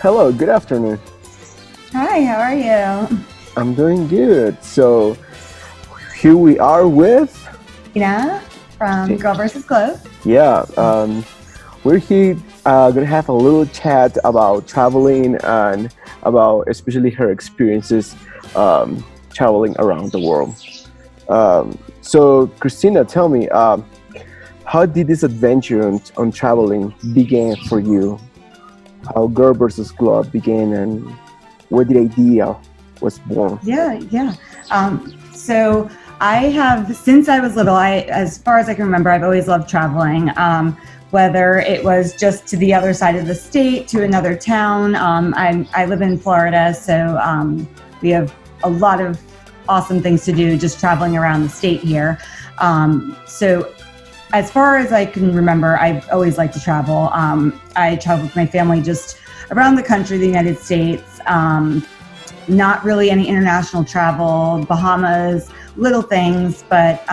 Hello, good afternoon. Hi, how are you? I'm doing good. So here we are with, Tina from Girl vs. Globe. yeah, we're here gonna have a little chat about traveling and about especially her experiences traveling around the world. So, Krystina, tell me, how did this adventure on traveling begin for you? How Girl versus Globe began and where the idea was born? Yeah. So I have, since I was little, as far as I can remember, I've always loved traveling. Whether it was just to the other side of the state, to another town. I live in Florida, so we have a lot of awesome things to do just traveling around the state here. So as far as I can remember, I've always liked to travel. I traveled with my family just around the country, the United States. Not really any international travel, Bahamas, little things, but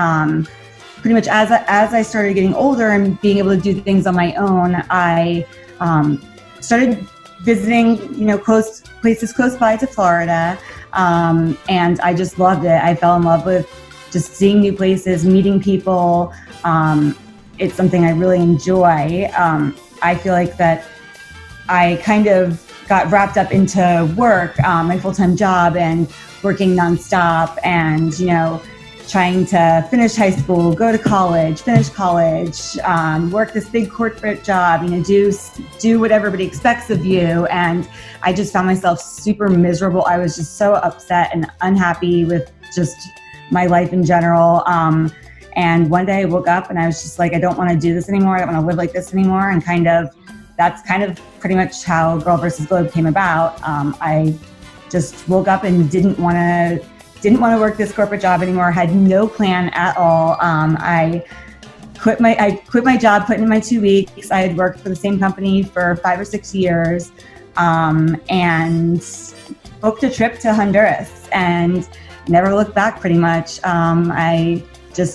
pretty much as I started getting older and being able to do things on my own, I started visiting, places close by to Florida, and I just loved it. I fell in love with just seeing new places, meeting people. It's something I really enjoy. I feel like that I kind of got wrapped up into work, my full-time job, and working nonstop, and trying to finish high school, go to college, finish college, work this big corporate job, do what everybody expects of you. And I just found myself super miserable. I was just so upset and unhappy with just my life in general. And one day I woke up and I was just like, I don't want to do this anymore. I don't want to live like this anymore. And that's kind of pretty much how Girl vs. Globe came about. I just woke up and didn't want to work this corporate job anymore. Had no plan at all. I quit my job, put in my 2 weeks. I had worked for the same company for 5 or 6 years, and booked a trip to Honduras and never looked back. Pretty much,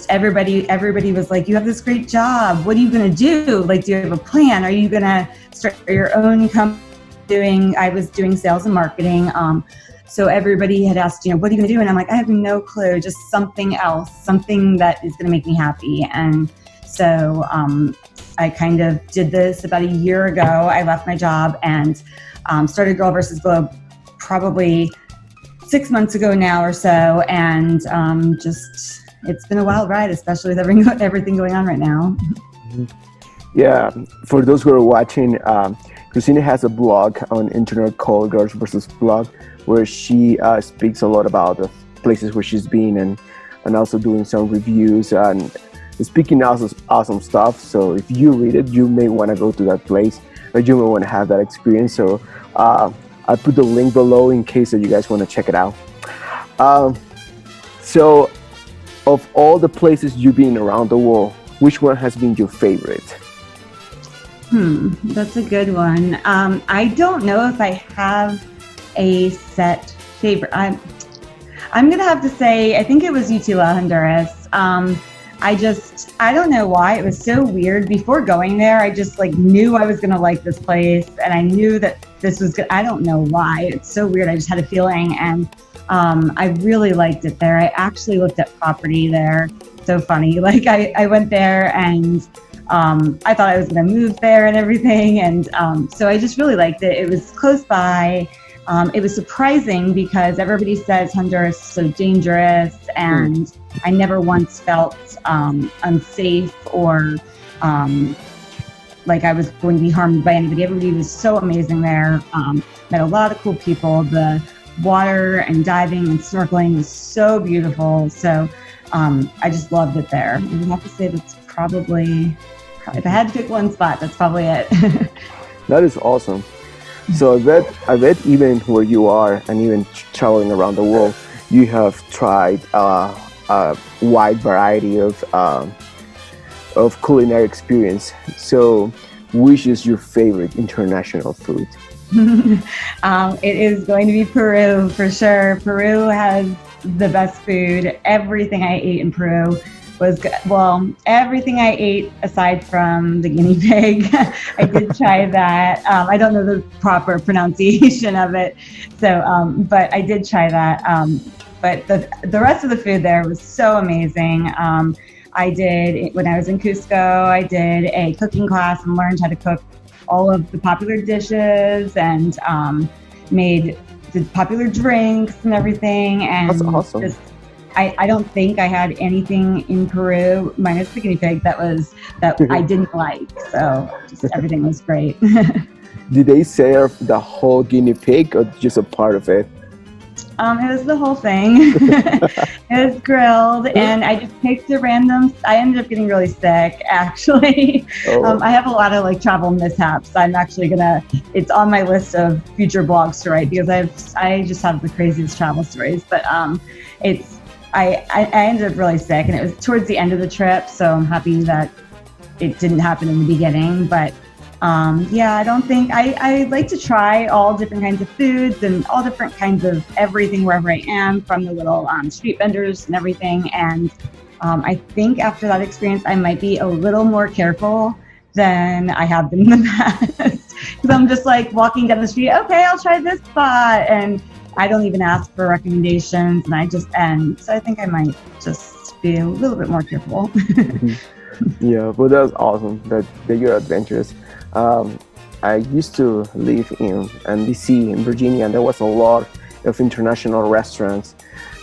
everybody was like, you have this great job. What are you going to do? Like, do you have a plan? Are you going to start your own company? I was doing sales and marketing. So everybody had asked, what are you going to do? And I'm like, I have no clue, just something else, something that is going to make me happy. And so I kind of did this about a year ago. I left my job and started Girl vs. Globe probably 6 months ago now or so. And it's been a wild ride, especially with everything going on right now. Yeah, for those who are watching, Krystina has a blog on internet called Girls versus Blog, where she speaks a lot about the places where she's been and also doing some reviews and speaking awesome stuff. So if you read it, you may want to go to that place or you may want to have that experience. So I put the link below in case that you guys want to check it out. So of all the places you've been around the world, which one has been your favorite? That's a good one. I don't know if I have a set favorite. I'm gonna have to say I think it was Utila, Honduras. I don't know why. It was so weird. Before going there, I just knew I was gonna like this place, and I knew that this was good. I don't know why. It's so weird. I just had a feeling, and I really liked it there. I actually looked at property there. So funny. I went there and I thought I was going to move there and everything. And so I just really liked it. It was close by. It was surprising because everybody says Honduras is so dangerous, and I never once felt unsafe or like I was going to be harmed by anybody. Everybody was so amazing there. Met a lot of cool people. The water and diving and snorkeling was so beautiful. So I just loved it there. I would have to say that's probably, if I had to pick one spot, that's probably it. That is awesome. So I bet even where you are and even traveling around the world, you have tried a wide variety of culinary experience. So which is your favorite international food? It is going to be Peru for sure. Peru has the best food. Everything I ate in Peru was good. Well, everything I ate aside from the guinea pig, I did try that. I don't know the proper pronunciation of it, so but I did try that. But the rest of the food there was so amazing. I did, when I was in Cusco, I did a cooking class and learned how to cook all of the popular dishes and made the popular drinks and everything. And That's awesome. I don't think I had anything in Peru minus the guinea pig that I didn't like. So just everything was great. Did they serve the whole guinea pig or just a part of it? It was the whole thing. It was grilled, and I just picked a random. I ended up getting really sick, actually. Oh. I have a lot of like travel mishaps. I'm actually it's on my list of future blogs to write because I just have the craziest travel stories. But I ended up really sick, and it was towards the end of the trip, so I'm happy that it didn't happen in the beginning. But I don't think I like to try all different kinds of foods and all different kinds of everything wherever I am, from the little street vendors and everything. And I think after that experience, I might be a little more careful than I have been in the past. Because I'm just like walking down the street, okay, I'll try this spot, and I don't even ask for recommendations, and so I think I might just be a little bit more careful. Yeah, but that's awesome that you're adventurous. I used to live in DC in Virginia, and there was a lot of international restaurants.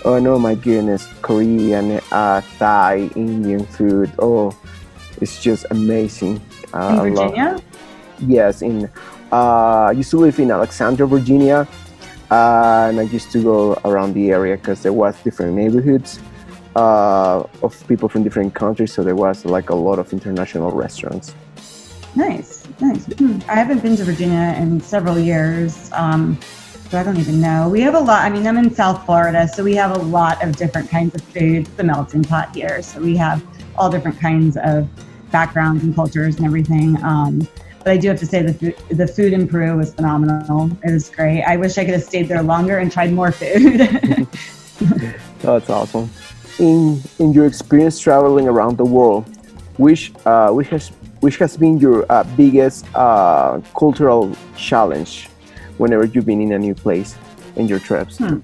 Oh no, my goodness, Korean, Thai, Indian food. Oh, it's just amazing. In Virginia? Yes, I used to live in Alexandria, Virginia, and I used to go around the area because there was different neighborhoods of people from different countries, so there was like a lot of international restaurants. Nice. I haven't been to Virginia in several years, so I don't even know. We have a lot. I mean, I'm in South Florida, so we have a lot of different kinds of food. It's the melting pot here, so we have all different kinds of backgrounds and cultures and everything. But I do have to say the food in Peru was phenomenal. It was great. I wish I could have stayed there longer and tried more food. That's awesome. In your experience traveling around the world, which has been your biggest cultural challenge whenever you've been in a new place in your trips? I'm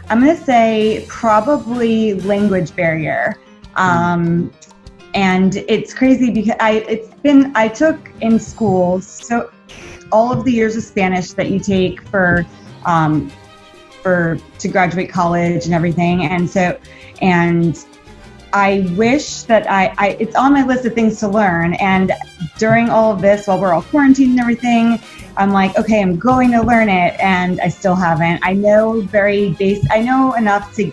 going to say probably language barrier. And it's crazy because I took in school, so all of the years of Spanish that you take to graduate college and everything. And I wish that it's on my list of things to learn. And during all of this, while we're all quarantined and everything, I'm like, okay, I'm going to learn it. And I still haven't. I know I know enough to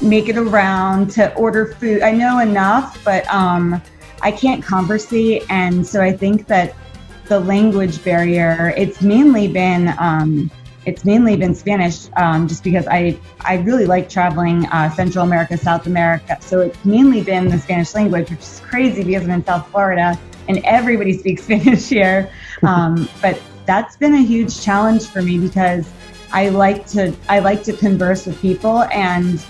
make it around, to order food. I know enough, but I can't conversate. And so I think that the language barrier, it's mainly been Spanish, just because I really like traveling Central America, South America. So it's mainly been the Spanish language, which is crazy because I'm in South Florida and everybody speaks Spanish here. But that's been a huge challenge for me because I like to converse with people, and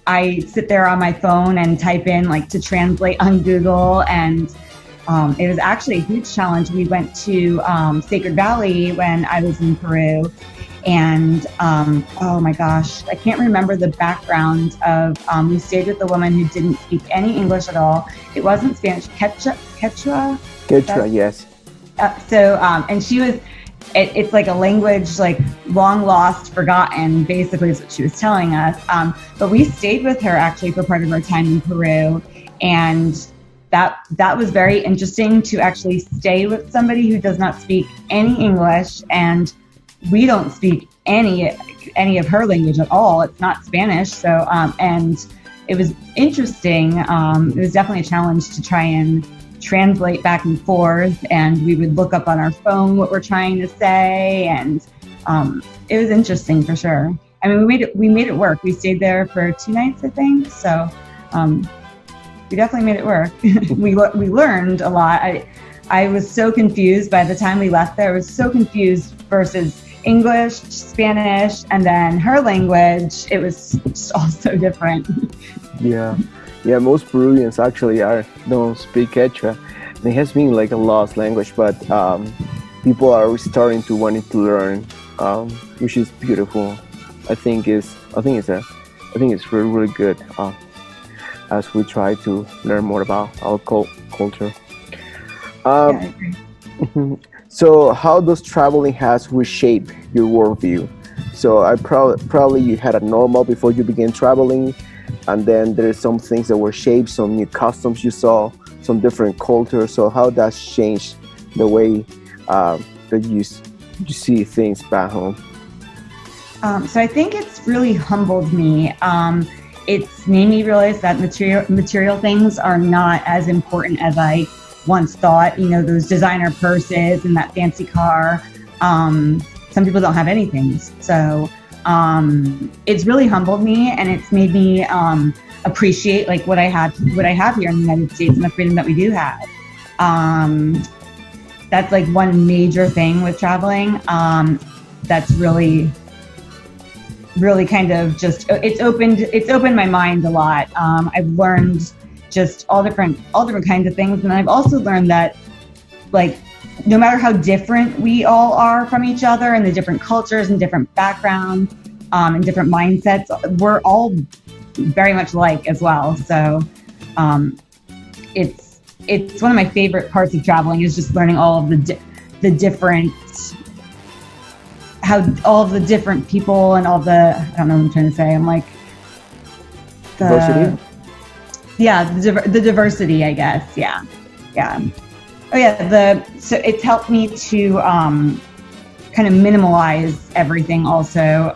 I sit there on my phone and type in to translate on Google, and it was actually a huge challenge. We went to Sacred Valley when I was in Peru, and oh my gosh, I can't remember the background of, we stayed with a woman who didn't speak any English at all. It wasn't Spanish, Quechua? Quechua, yes. And she was, it's like a language long lost, forgotten, basically is what she was telling us. But we stayed with her actually for part of our time in Peru, and that was very interesting to actually stay with somebody who does not speak any English, and we don't speak any of her language at all. It's not Spanish. So and it was interesting. It was definitely a challenge to try and translate back and forth, and we would look up on our phone what we're trying to say, and it was interesting for sure. I mean, we made it work. We stayed there for 2 nights, I think. So we definitely made it work. we learned a lot. I was so confused by the time we left there. I was so confused versus English, Spanish, and then her language. It was just all so different. Yeah, yeah. Most Peruvians actually don't speak Quechua. It has been like a lost language, but people are starting to wanting to learn, which is beautiful. I think it's really really good. As we try to learn more about our culture. Yeah, Um, I agree. so, how does traveling has reshaped your worldview? So, probably you had a normal before you began traveling, and then there's some things that were shaped, some new customs you saw, some different cultures. So, how that's changed the way that you see things back home? So I think it's really humbled me. It's made me realize that material things are not as important as I once thought. You know, those designer purses and that fancy car. Some people don't have anything. So it's really humbled me, and it's made me appreciate like what I have here in the United States and the freedom that we do have. That's like one major thing with traveling. That's really kind of just it's opened my mind a lot. I've learned just all different kinds of things, and I've also learned that like no matter how different we all are from each other and the different cultures and different backgrounds and different mindsets, we're all very much alike as well. So it's one of my favorite parts of traveling is just learning all of the different how all of the different people and all the I don't know what I'm trying to say. I'm like Diversity. Yeah, the diversity, I guess. Yeah. Oh yeah, so it's helped me to kind of minimalize everything. Also,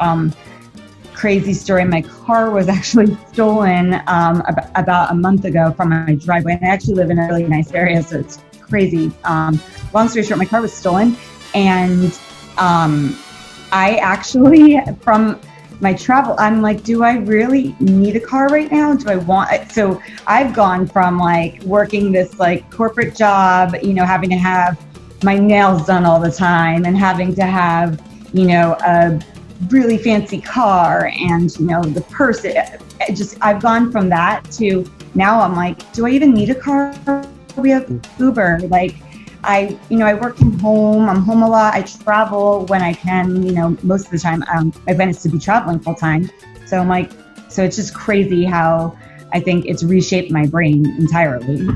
crazy story. My car was actually stolen about a month ago from my driveway, and I actually live in a really nice area, so it's crazy. Long story short, my car was stolen, and I actually, from my travel, I'm like, do I really need a car right now? Do I want it? So I've gone from like working this like corporate job, you know, having to have my nails done all the time and having to have, you know, a really fancy car and, you know, the purse. I've gone from that to now I'm like, do I even need a car? We have Uber. Like, I work from home. I'm home a lot. I travel when I can, you know, most of the time. My plan is to be traveling full time. So I'm like, so it's just crazy how I think it's reshaped my brain entirely.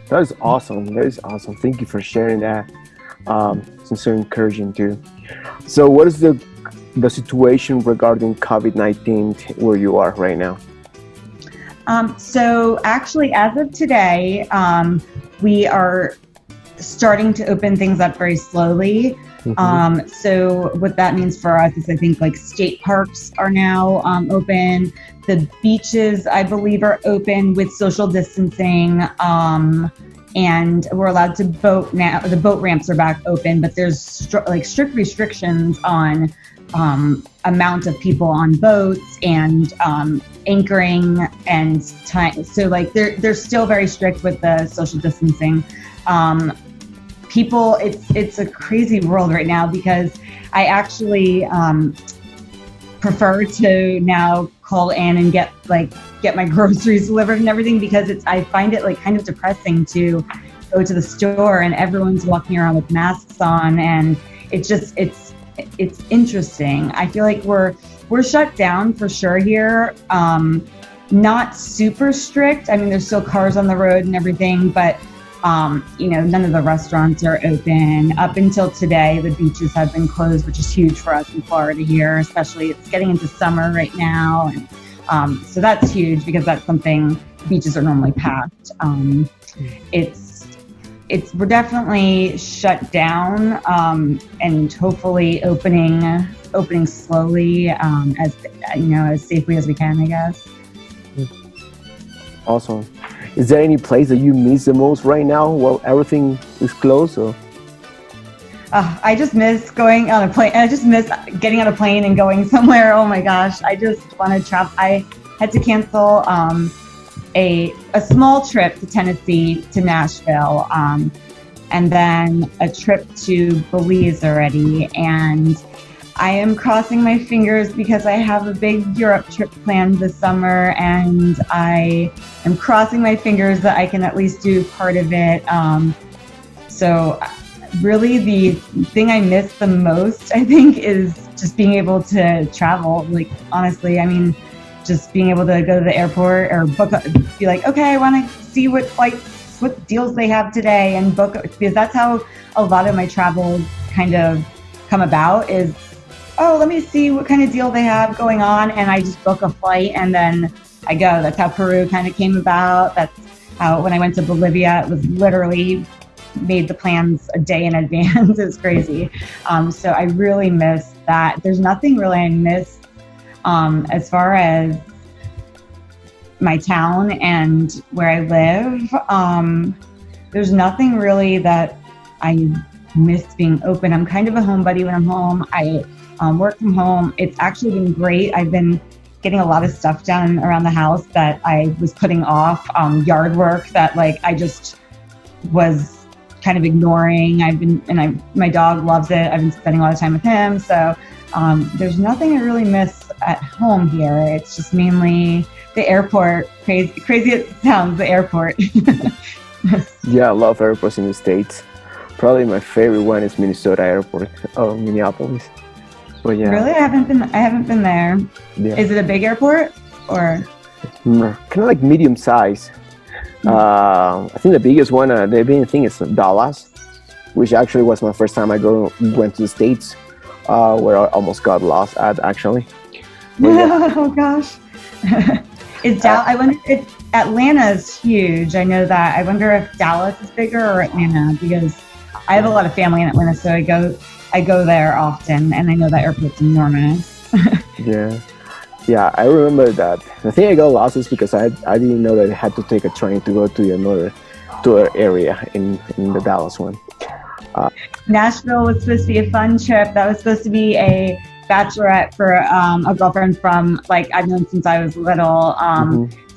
That is awesome. That is awesome. Thank you for sharing that. It's so encouraging too. So, what is the situation regarding COVID-19 where you are right now? So actually, as of today, we are starting to open things up very slowly. So what that means for us is I think like state parks are now open. The beaches, I believe, are open with social distancing. And we're allowed to boat now. The boat ramps are back open, but there's strict restrictions on amount of people on boats and anchoring and time. So like they're still very strict with the social distancing. People, it's a crazy world right now because I actually prefer to now call in and get my groceries delivered and everything because I find it like kind of depressing to go to the store and everyone's walking around with masks on, and it's interesting. I feel like we're shut down for sure here. Not super strict. I mean, there's still cars on the road and everything, but none of the restaurants are open. Up until today, the beaches have been closed, which is huge for us in Florida here, especially it's getting into summer right now. And so that's huge because that's something beaches are normally packed. We're definitely shut down and hopefully opening slowly as safely as we can, I guess. Awesome. Is there any place that you miss the most right now while everything is closed? Or? I just miss going on a plane. I just miss getting on a plane and going somewhere. Oh my gosh, I just want to travel. I had to cancel a small trip to Tennessee to Nashville and then a trip to Belize already. And I am crossing my fingers because I have a big Europe trip planned this summer, and I am crossing my fingers that I can at least do part of it. So really the thing I miss the most, I think, is just being able to travel. Like, honestly, I mean, just being able to go to the airport or be like, okay, I want to see what flights, what deals they have today, and book, because that's how a lot of my travel kind of come about is, oh, let me see what kind of deal they have going on, and I just book a flight and then I go. That's how Peru kind of came about. That's how when I went to Bolivia, it was literally made the plans a day in advance. It was crazy. So I really miss that. There's nothing really I miss as far as my town and where I live. There's nothing really that I miss being open. I'm kind of a homebody when I'm home. I work from home. It's actually been great. I've been getting a lot of stuff done around the house that I was putting off, yard work that like I just was kind of ignoring. My dog loves it. I've been spending a lot of time with him. So there's nothing I really miss at home here. It's just mainly the airport. Crazy it sounds, the airport. Yeah, I love airports in the States. Probably my favorite one is Minnesota Airport, Minneapolis. But yeah. Really? I haven't been there. Yeah. Is it a big airport or? Kind of like medium size. I think the biggest one, the big thing is Dallas, which actually was my first time I went to the States, where I almost got lost at actually. Yeah. Oh gosh. I wonder if Atlanta is huge. I know that. I wonder if Dallas is bigger or Atlanta, because I have a lot of family in Atlanta, so I go there often, and I know that airport's enormous. Yeah, I remember that. The thing I got lost is because I didn't know that I had to take a train to go to another area in the Dallas one. Nashville was supposed to be a fun trip. That was supposed to be a bachelorette for a girlfriend from, like, I've known since I was little.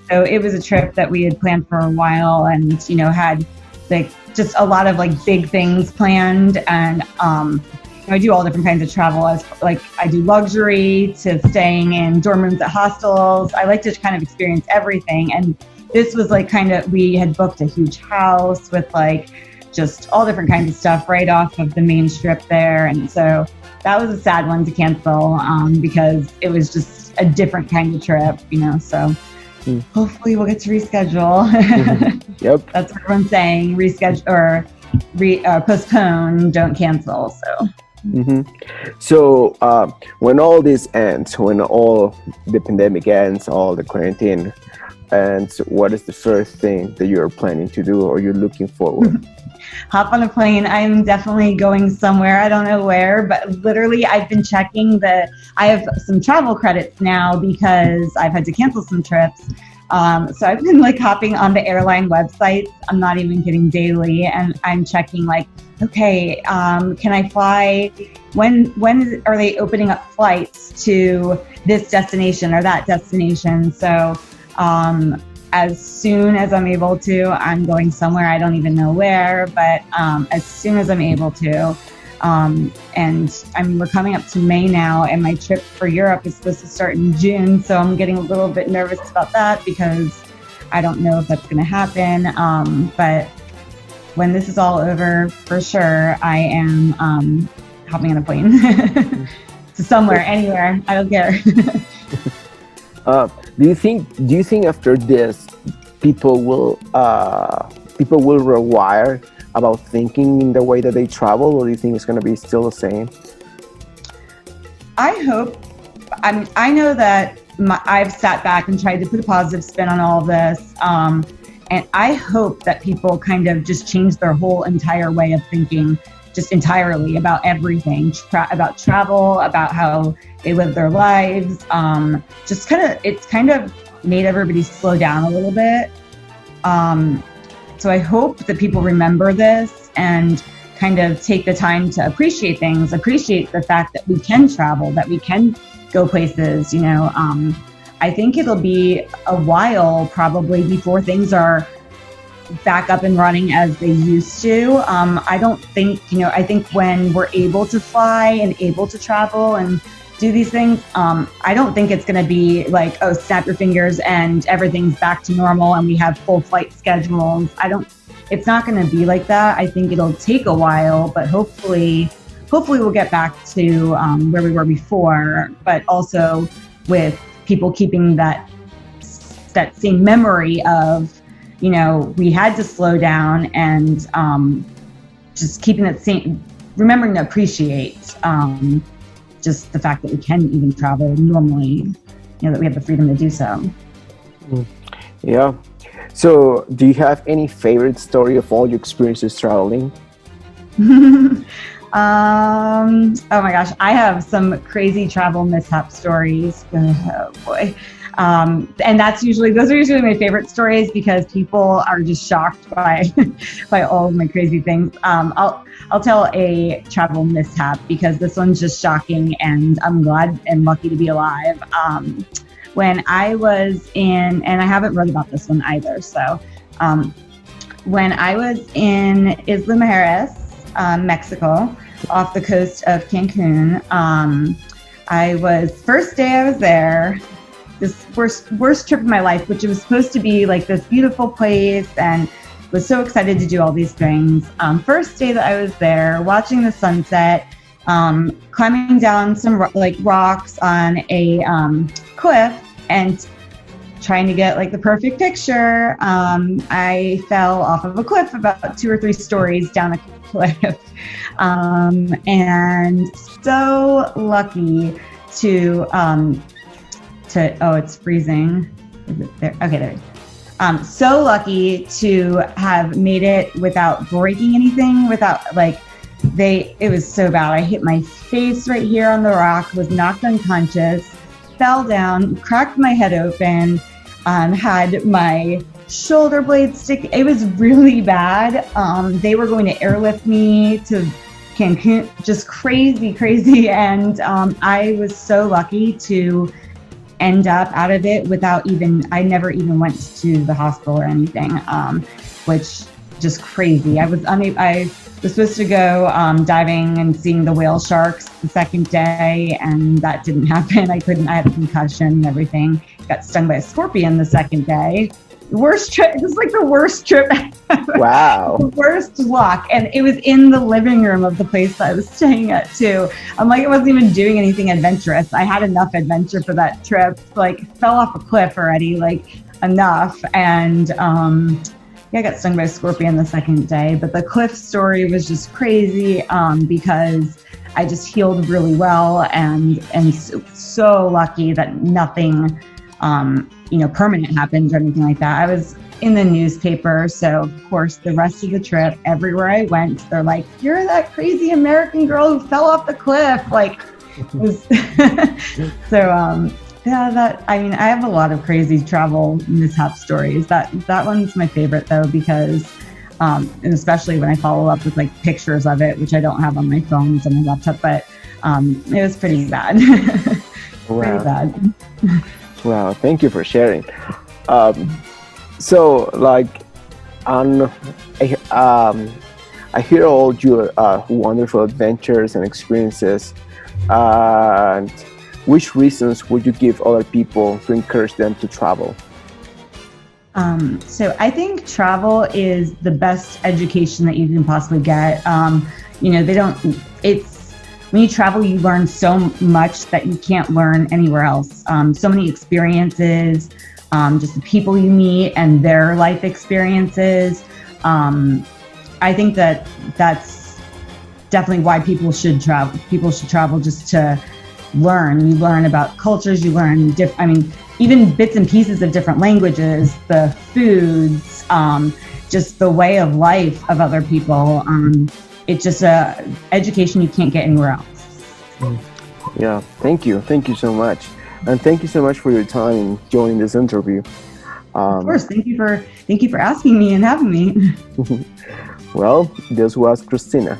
So it was a trip that we had planned for a while, and had like just a lot of like big things planned. And I do all different kinds of travel, as like I do luxury to staying in dorm rooms at hostels. I like to kind of experience everything. And this was like we had booked a huge house with like just all different kinds of stuff right off of the main strip there. And so that was a sad one to cancel because it was just a different kind of trip, so hopefully we'll get to reschedule. Yep. That's what everyone's saying, reschedule or postpone, don't cancel. So when all this ends, when all the pandemic ends, all the quarantine ends, what is the first thing that you're planning to do or you're looking forward? Hop on a plane. I'm definitely going somewhere. I don't know where, but literally I've been checking I have some travel credits now because I've had to cancel some trips. So I've been like hopping on the airline websites. I'm not even kidding, daily. And I'm checking like, okay, can I fly? When are they opening up flights to this destination or that destination? So as soon as I'm able to, I'm going somewhere. I don't even know where, but as soon as I'm able to. And we're coming up to May now, and my trip for Europe is supposed to start in June. So I'm getting a little bit nervous about that because I don't know if that's going to happen. But when this is all over, for sure, I am hopping on a plane to somewhere, anywhere. I don't care. Do you think after this, people will rewire about thinking in the way that they travel, or do you think it's going to be still the same? I hope. I know that I've sat back and tried to put a positive spin on all of this, and I hope that people kind of just change their whole entire way of thinking, just entirely about everything, about travel, about how they live their lives. It's kind of made everybody slow down a little bit. So I hope that people remember this and kind of take the time to appreciate things, appreciate the fact that we can travel, that we can go places. I think it'll be a while probably before things are back up and running as they used to. I don't think, I think when we're able to fly and able to travel and do these things, I don't think it's going to be like, oh, snap your fingers and everything's back to normal and we have full flight schedules. It's not going to be like that. I think it'll take a while, but hopefully we'll get back to where we were before, but also with people keeping that same memory of, we had to slow down and just keeping that same, remembering to appreciate just the fact that we can even travel normally, that we have the freedom to do so. Yeah. So do you have any favorite story of all your experiences traveling? Oh my gosh, I have some crazy travel mishap stories. Oh boy. And those are usually my favorite stories because people are just shocked by by all of my crazy things. I'll tell a travel mishap because this one's just shocking and I'm glad and lucky to be alive. When I was and I haven't read about this one either. So when I was in Isla Mujeres, Mexico, off the coast of Cancun, first day I was there, this worst trip of my life, which it was supposed to be like this beautiful place and was so excited to do all these things. First day that I was there, watching the sunset, climbing down some rocks on a cliff and trying to get like the perfect picture. I fell off of a cliff about 2 or 3 stories down a cliff. And so lucky to oh, it's freezing. Is it there? Okay, there. So lucky to have made it without breaking anything, it was so bad. I hit my face right here on the rock, was knocked unconscious, fell down, cracked my head open, had my shoulder blade stick. It was really bad. They were going to airlift me to Cancun, just crazy. And I was so lucky to end up out of it I never even went to the hospital or anything, which just crazy. I was supposed to go diving and seeing the whale sharks the second day, and that didn't happen. I had a concussion and everything. Got stung by a scorpion the second day. Worst trip. It was like the worst trip ever. Wow. The worst luck. And it was in the living room of the place that I was staying at too. I wasn't even doing anything adventurous. I had enough adventure for that trip. Fell off a cliff already, enough. And I got stung by a scorpion the second day. But the cliff story was just crazy because I just healed really well and so lucky that nothing permanent happened or anything like that. I was in the newspaper, so of course the rest of the trip, everywhere I went, they're like, "You're that crazy American girl who fell off the cliff." It was so I have a lot of crazy travel mishap stories. That one's my favorite though because and especially when I follow up with pictures of it, which I don't have on my phone, on my laptop, but it was pretty bad. Wow. Pretty bad. Wow, thank you for sharing. I hear all your wonderful adventures and experiences. And which reasons would you give other people to encourage them to travel? So I think travel is the best education that you can possibly get. When you travel, you learn so much that you can't learn anywhere else. So many experiences, just the people you meet and their life experiences. I think that's definitely why people should travel. People should travel just to learn. You learn about cultures, you learn even bits and pieces of different languages, the foods, just the way of life of other people. It's just education you can't get anywhere else. Yeah, thank you so much, and thank you so much for your time in joining this interview. Of course, thank you for asking me and having me. Well, this was Krystina.